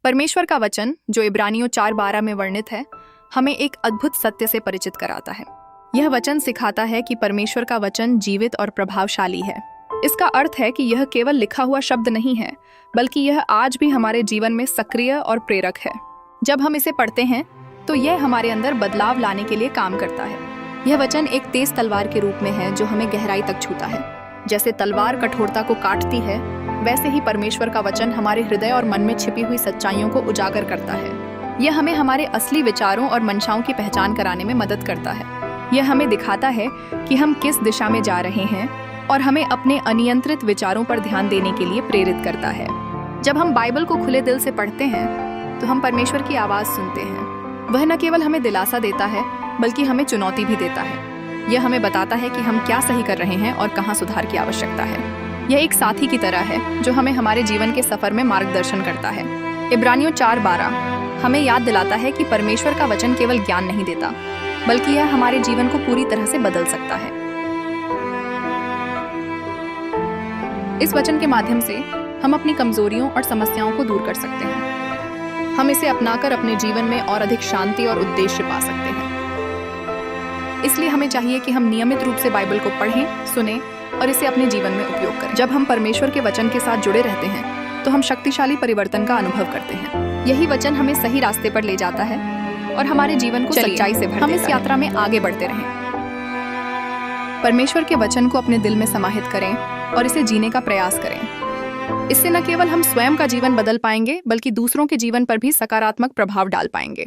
परमेश्वर का वचन जो इब्रानियों 4:12 में वर्णित है, हमें एक अद्भुत सत्य से परिचित कराता है। यह वचन सिखाता है कि परमेश्वर का वचन जीवित और प्रभावशाली है। इसका अर्थ है कि यह केवल लिखा हुआ शब्द नहीं है, बल्कि यह आज भी हमारे जीवन में सक्रिय और प्रेरक है। जब हम इसे पढ़ते हैं तो यह हमारे अंदर बदलाव लाने के लिए काम करता है। यह वचन एक तेज तलवार के रूप में है जो हमें गहराई तक छूता है। जैसे तलवार कठोरता को काटती है, वैसे ही परमेश्वर का वचन हमारे हृदय और मन में छिपी हुई सच्चाइयों को उजागर करता है। यह हमें हमारे असली विचारों और मंशाओं की पहचान कराने में मदद करता है। यह हमें दिखाता है कि हम किस दिशा में जा रहे हैं और हमें अपने अनियंत्रित विचारों पर ध्यान देने के लिए प्रेरित करता है। जब हम बाइबल को खुले दिल से पढ़ते हैं तो हम परमेश्वर की आवाज़ सुनते हैं। वह न केवल हमें दिलासा देता है, बल्कि हमें चुनौती भी देता है। यह हमें बताता है कि हम क्या सही कर रहे हैं और कहाँ सुधार की आवश्यकता है। यह एक साथी की तरह है जो हमें हमारे जीवन के सफर में मार्गदर्शन करता है। इब्रानियों 4:12 हमें याद दिलाता है कि परमेश्वर का वचन केवल ज्ञान नहीं देता, बल्कि यह हमारे जीवन को पूरी तरह से बदल सकता है। इस वचन के माध्यम से हम अपनी कमजोरियों और समस्याओं को दूर कर सकते हैं। हम इसे अपनाकर अपने जीवन में और अधिक शांति और उद्देश्य पा सकते हैं। इसलिए हमें चाहिए कि हम नियमित रूप से बाइबल को पढ़ें, सुनें और इसे अपने जीवन में उपयोग करें। जब हम परमेश्वर के वचन के साथ जुड़े रहते हैं तो हम शक्तिशाली परिवर्तन का अनुभव करते हैं। यही वचन हमें सही रास्ते पर ले जाता है और हमारे जीवन को सच्चाई से भर देता है। हम इस यात्रा में आगे बढ़ते रहें। परमेश्वर के वचन को अपने दिल में समाहित करें और इसे जीने का प्रयास करें। इससे न केवल हम स्वयं का जीवन बदल पाएंगे, बल्कि दूसरों के जीवन पर भी सकारात्मक प्रभाव डाल पाएंगे।